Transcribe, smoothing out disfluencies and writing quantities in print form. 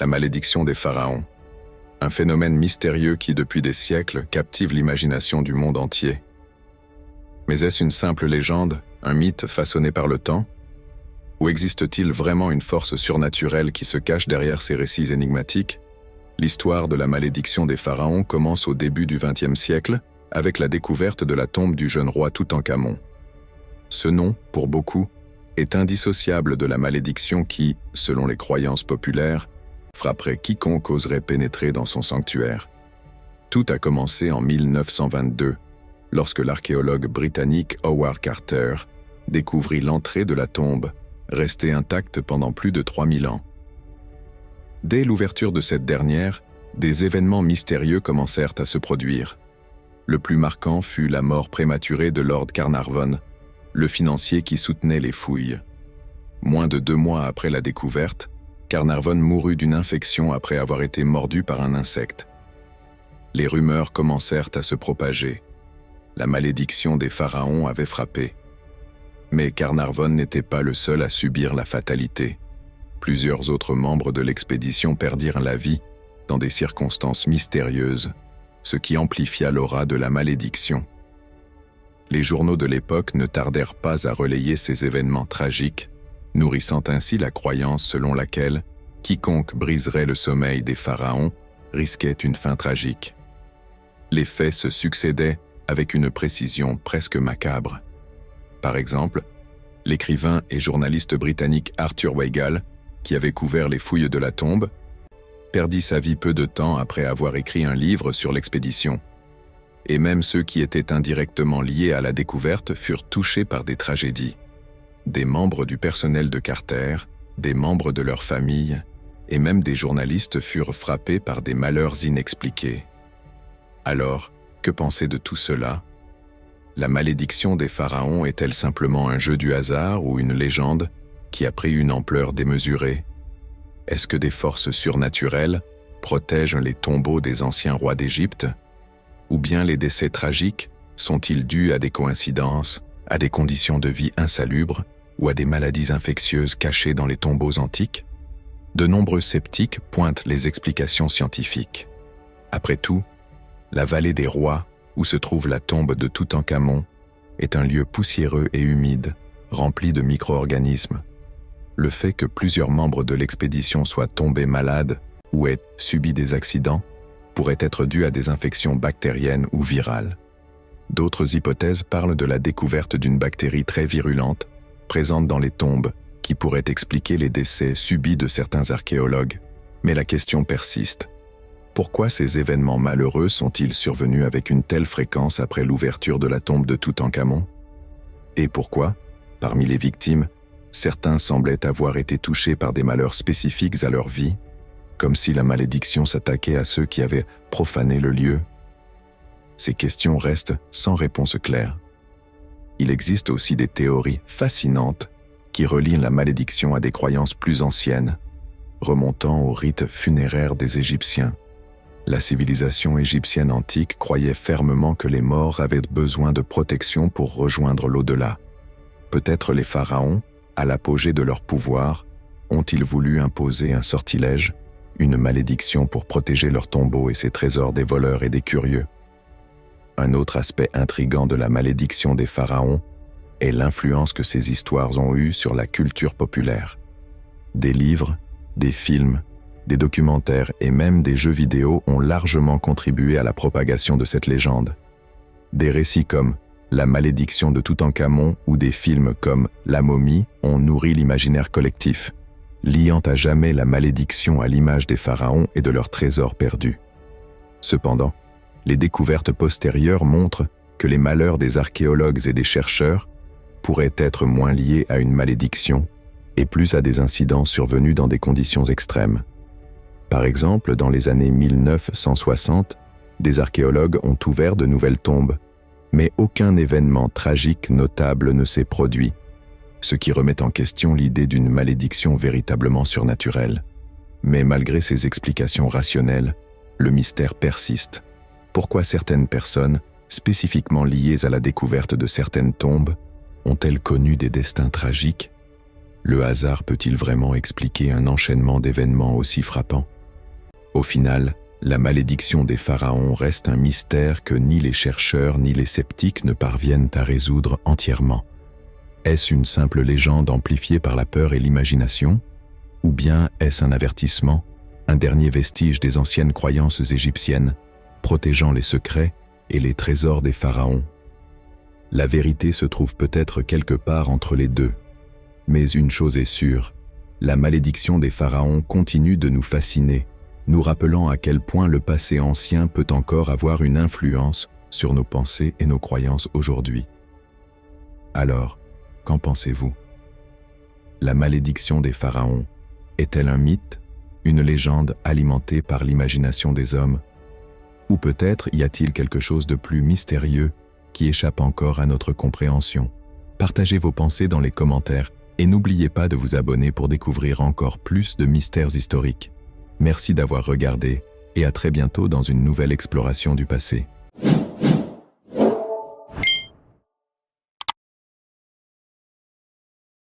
La malédiction des pharaons. Un phénomène mystérieux qui, depuis des siècles, captive l'imagination du monde entier. Mais est-ce une simple légende, un mythe façonné par le temps? Ou existe-t-il vraiment une force surnaturelle qui se cache derrière ces récits énigmatiques? L'histoire de la malédiction des pharaons commence au début du XXe siècle, avec la découverte de la tombe du jeune roi Toutankhamon. Ce nom, pour beaucoup, est indissociable de la malédiction qui, selon les croyances populaires, frapperait quiconque oserait pénétrer dans son sanctuaire. Tout a commencé en 1922, lorsque l'archéologue britannique Howard Carter découvrit l'entrée de la tombe, restée intacte pendant plus de 3000 ans. Dès l'ouverture de cette dernière, des événements mystérieux commencèrent à se produire. Le plus marquant fut la mort prématurée de Lord Carnarvon, le financier qui soutenait les fouilles. Moins de 2 mois après la découverte, Carnarvon mourut d'une infection après avoir été mordu par un insecte. Les rumeurs commencèrent à se propager. La malédiction des pharaons avait frappé. Mais Carnarvon n'était pas le seul à subir la fatalité. Plusieurs autres membres de l'expédition perdirent la vie dans des circonstances mystérieuses, ce qui amplifia l'aura de la malédiction. Les journaux de l'époque ne tardèrent pas à relayer ces événements tragiques, nourrissant ainsi la croyance selon laquelle quiconque briserait le sommeil des pharaons risquait une fin tragique. Les faits se succédaient avec une précision presque macabre. Par exemple, l'écrivain et journaliste britannique Arthur Weigall, qui avait couvert les fouilles de la tombe, perdit sa vie peu de temps après avoir écrit un livre sur l'expédition. Et même ceux qui étaient indirectement liés à la découverte furent touchés par des tragédies. Des membres du personnel de Carter, des membres de leur famille, et même des journalistes furent frappés par des malheurs inexpliqués. Alors, que penser de tout cela? La malédiction des pharaons est-elle simplement un jeu du hasard ou une légende qui a pris une ampleur démesurée? Est-ce que des forces surnaturelles protègent les tombeaux des anciens rois d'Égypte? Ou bien les décès tragiques sont-ils dus à des coïncidences, à des conditions de vie insalubres ou à des maladies infectieuses cachées dans les tombeaux antiques? De nombreux sceptiques pointent les explications scientifiques. Après tout, la vallée des rois, où se trouve la tombe de Toutankhamon, est un lieu poussiéreux et humide, rempli de micro-organismes. Le fait que plusieurs membres de l'expédition soient tombés malades ou aient subi des accidents pourrait être dû à des infections bactériennes ou virales. D'autres hypothèses parlent de la découverte d'une bactérie très virulente, présente dans les tombes, qui pourrait expliquer les décès subis de certains archéologues. Mais la question persiste. Pourquoi ces événements malheureux sont-ils survenus avec une telle fréquence après l'ouverture de la tombe de Toutankhamon? Et pourquoi, parmi les victimes, certains semblaient avoir été touchés par des malheurs spécifiques à leur vie, comme si la malédiction s'attaquait à ceux qui avaient profané le lieu? Ces questions restent sans réponse claire. Il existe aussi des théories fascinantes qui relient la malédiction à des croyances plus anciennes, remontant aux rites funéraires des Égyptiens. La civilisation égyptienne antique croyait fermement que les morts avaient besoin de protection pour rejoindre l'au-delà. Peut-être les pharaons, à l'apogée de leur pouvoir, ont-ils voulu imposer un sortilège, une malédiction pour protéger leurs tombeaux et ses trésors des voleurs et des curieux. Un autre aspect intrigant de la malédiction des pharaons est l'influence que ces histoires ont eue sur la culture populaire. Des livres, des films, des documentaires et même des jeux vidéo ont largement contribué à la propagation de cette légende. Des récits comme La malédiction de Toutankhamon ou des films comme La momie ont nourri l'imaginaire collectif, liant à jamais la malédiction à l'image des pharaons et de leurs trésors perdus. Cependant, les découvertes postérieures montrent que les malheurs des archéologues et des chercheurs pourraient être moins liés à une malédiction et plus à des incidents survenus dans des conditions extrêmes. Par exemple, dans les années 1960, des archéologues ont ouvert de nouvelles tombes, mais aucun événement tragique notable ne s'est produit, ce qui remet en question l'idée d'une malédiction véritablement surnaturelle. Mais malgré ces explications rationnelles, le mystère persiste. Pourquoi certaines personnes, spécifiquement liées à la découverte de certaines tombes, ont-elles connu des destins tragiques? Le hasard peut-il vraiment expliquer un enchaînement d'événements aussi frappants? Au final, la malédiction des pharaons reste un mystère que ni les chercheurs ni les sceptiques ne parviennent à résoudre entièrement. Est-ce une simple légende amplifiée par la peur et l'imagination? Ou bien est-ce un avertissement, un dernier vestige des anciennes croyances égyptiennes, protégeant les secrets et les trésors des pharaons? La vérité se trouve peut-être quelque part entre les deux. Mais une chose est sûre, la malédiction des pharaons continue de nous fasciner, nous rappelant à quel point le passé ancien peut encore avoir une influence sur nos pensées et nos croyances aujourd'hui. Alors, qu'en pensez-vous? La malédiction des pharaons est-elle un mythe, une légende alimentée par l'imagination des hommes? Ou peut-être y a-t-il quelque chose de plus mystérieux qui échappe encore à notre compréhension? Partagez vos pensées dans les commentaires et n'oubliez pas de vous abonner pour découvrir encore plus de mystères historiques. Merci d'avoir regardé et à très bientôt dans une nouvelle exploration du passé.